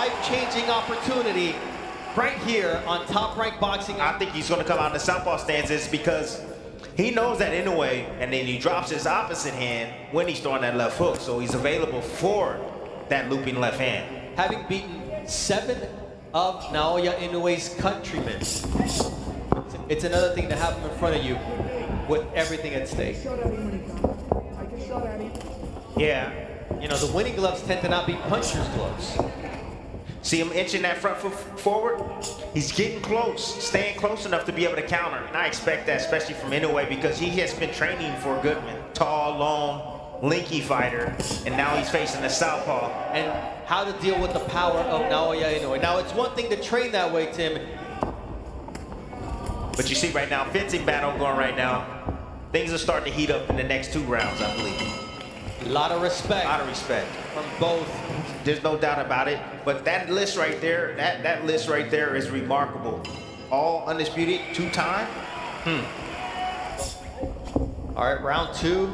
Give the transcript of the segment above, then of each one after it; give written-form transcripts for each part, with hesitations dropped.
life-changing opportunity right here on Top Rank Boxing. I think he's going to come out in the southpaw stances because he knows that Inoue, and then he drops his opposite hand when he's throwing that left hook, so he's available for that looping left hand. Having beaten 7 of Naoya Inoue's countrymen, it's another thing to have him in front of you with everything at stake. Yeah. You know, the winning gloves tend to not be puncher's gloves. See him inching that front foot forward? He's getting close, staying close enough to be able to counter. And I expect that, especially from Inoue, because he has been training for Goodman. Tall, long, linky fighter, and now he's facing the southpaw. And how to deal with the power of Naoya Inoue. Now, it's one thing to train that way, Tim. But you see right now, fencing battle going right now. Things are starting to heat up in the next 2 rounds, I believe. A lot of respect. A lot of respect. From both. There's no doubt about it. But that list right there, that list right there is remarkable. All undisputed, 2-time. All right, round 2,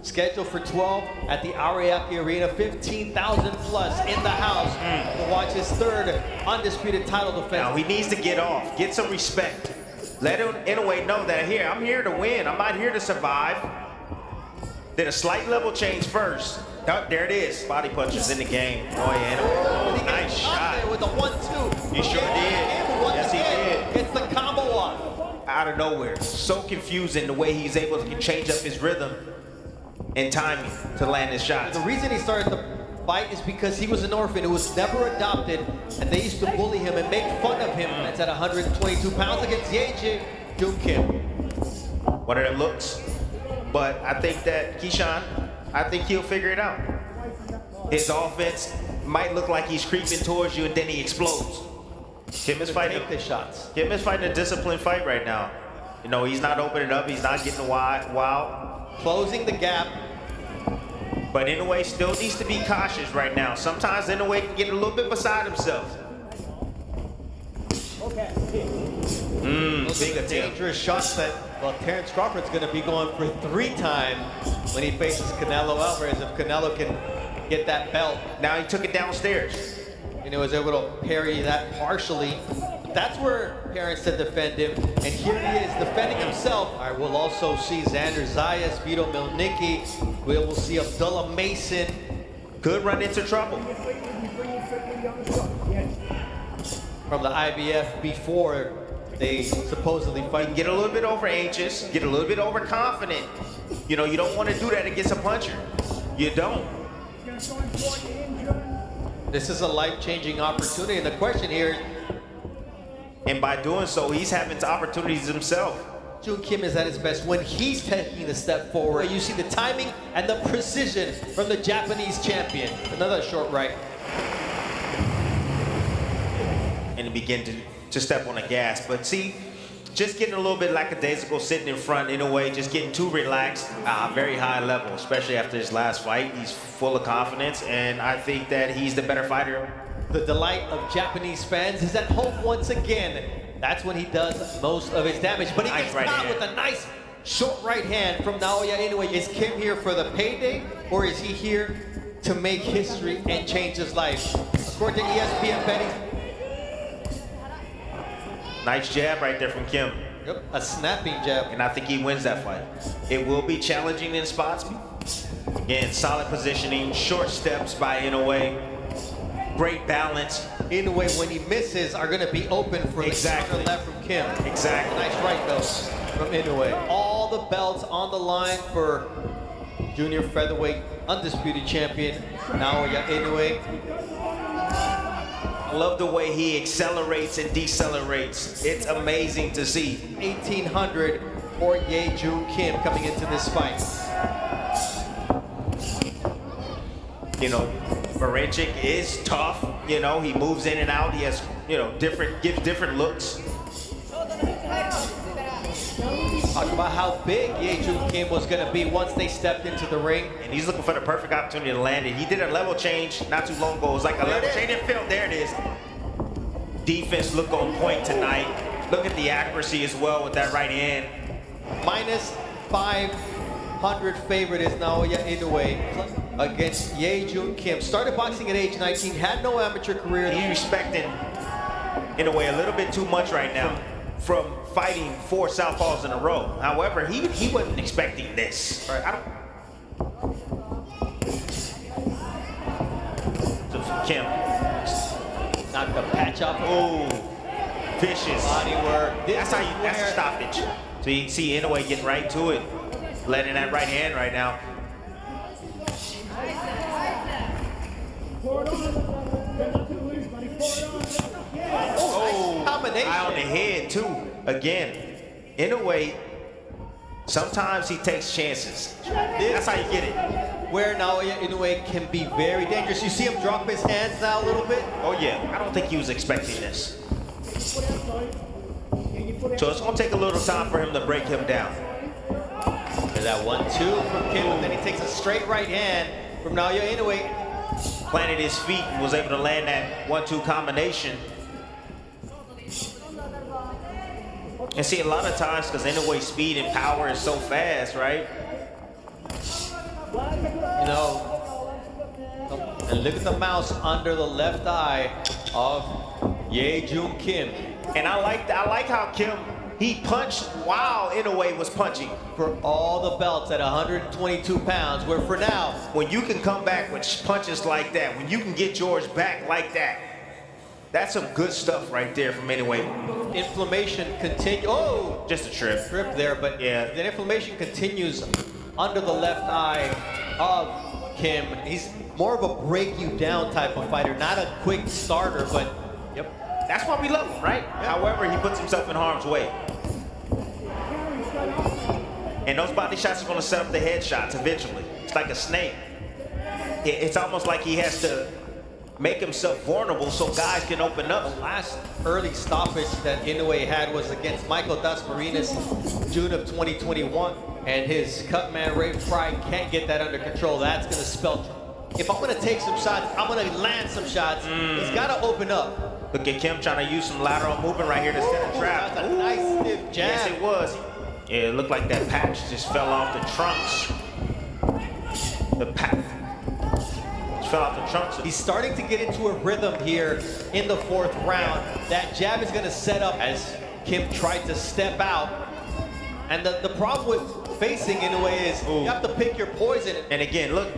scheduled for 12 at the Ariake Arena. 15,000 plus in the house to watch his 3rd undisputed title defense. Now he needs to get off, get some respect. Let Inoue know that here, I'm here to win. I'm not here to survive. Did a slight level change first. Oh, there it is. Body punches in the game. Oh yeah, nice shot. There with the 1-2. He sure did. Yes, he did. Gets the combo off. Out of nowhere. So confusing the way he's able to change up his rhythm and timing to land his shots. The reason he started the fight is because he was an orphan who was never adopted, and they used to bully him and make fun of him. That's at 122 pounds against Joon Kim. One of them looks. But I think that Keyshawn, I think he'll figure it out. His offense might look like he's creeping towards you and then he explodes. Kim is fighting the shots. Kim is fighting a disciplined fight right now. You know, he's not opening up, he's not getting wild. Closing the gap. But Inoue still needs to be cautious right now. Sometimes Inoue can get a little bit beside himself. Big dangerous shots that, well, Terrence Crawford's going to be going for 3 times when he faces Canelo Alvarez. If Canelo can get that belt. Now he took it downstairs. And he was able to parry that partially. But that's where Terrence to defend him. And here he is defending himself. All right, we'll also see Xander Zayas, Vito Milnicki. We will see Abdullah Mason. Could run into trouble. From the IBF before they supposedly fight. Get a little bit over anxious, get a little bit overconfident. You know, you don't want to do that against a puncher. You don't. This is a life-changing opportunity, and the question here is, and by doing so, he's having opportunities himself. Joon Kim is at his best when he's taking a step forward. You see the timing and the precision from the Japanese champion. Another short right. And begin to step on the gas. But see, just getting a little bit lackadaisical, sitting in front in a way, just getting too relaxed, very high level, especially after his last fight. He's full of confidence, and I think that he's the better fighter. The delight of Japanese fans is at home once again. That's when he does most of his damage. But he gets caught with a nice short right hand from Naoya Inoue. Is Kim here for the payday, or is he here to make history and change his life? According to ESPN betting. Nice jab right there from Kim. Yep, a snapping jab. And I think he wins that fight. It will be challenging in spots. Again, solid positioning, short steps by Inoue. Great balance. Inoue, when he misses, are going to be open for the counter left from Kim. Exactly. Nice right, though, from Inoue. All the belts on the line for junior featherweight undisputed champion Naoya Inoue. I love the way he accelerates and decelerates. It's amazing to see. 1,800 for Joon Kim coming into this fight. You know, Barancik is tough. You know, he moves in and out. He has, you know, gives different looks. Talk about how big Joon Kim was going to be once they stepped into the ring. And he's looking for the perfect opportunity to land it. He did a level change not too long ago. It was like a level change in film. There it is. Defense look on point tonight. Look at the accuracy as well with that right hand. Minus 500 favorite is Naoya Inoue. against Joon Kim. Started boxing at age 19, had no amateur career. He's respecting, in a way, a little bit too much right now from fighting 4 southpaws in a row. However, he wasn't expecting this. Right. Kim. Not the patch up. Oh, vicious. Body work. That's a stoppage. So you see Inoue getting right to it. Letting that right hand right now. Oh, combination. Eye on the head too. Again, Inoue, sometimes he takes chances. That's how you get it. Where Naoya Inoue can be very dangerous. You see him drop his hands now a little bit? Oh yeah, I don't think he was expecting this. So it's gonna take a little time for him to break him down. There's that 1-2 from Kim, and then he takes a straight right hand from Naoya Inoue. Planted his feet and was able to land that 1-2 combination. And see, a lot of times, because Inoue's speed and power is so fast, right? You know, and look at the mouse under the left eye of Joon Kim. And I like how Kim, he punched while Inoue was punching. For all the belts at 122 pounds, where for now, when you can come back with punches like that, when you can get yours back like that, that's some good stuff right there from Inoue. Inflammation continues. Oh, just a trip. Trip there, but yeah, the inflammation continues under the left eye of Kim. He's more of a break you down type of fighter, not a quick starter, but yep. That's why we love him, right? Yep. However, he puts himself in harm's way. And those body shots are going to set up the head shots eventually. It's like a snake. It's almost like he has to make himself vulnerable so guys can open up. The last early stoppage that Inoue had was against Michael Dasmariñas, June of 2021. And his cut man, Ray Fry, can't get that under control. That's going to spell trouble. If I'm going to take some shots, I'm going to land some shots. He's got to open up. Look at Kim trying to use some lateral movement right here to set a trap. That's a nice stiff jab. Yes, it was. Yeah, it looked like that patch just fell off the trunks. The patch fell off the trunks. He's starting to get into a rhythm here in the 4th round. That jab is going to set up as Kim tried to step out. And the problem with facing Inoue is you have to pick your poison. And again, look,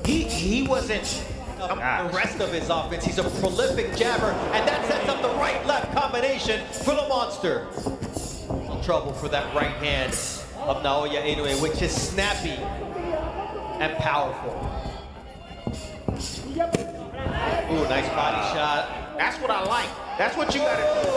he wasn't the rest of his offense. He's a prolific jabber, and that sets up the right-left combination for the monster. Trouble for that right hand of Naoya Inoue, which is snappy and powerful. Ooh, nice body shot. That's what I like. That's what you gotta do.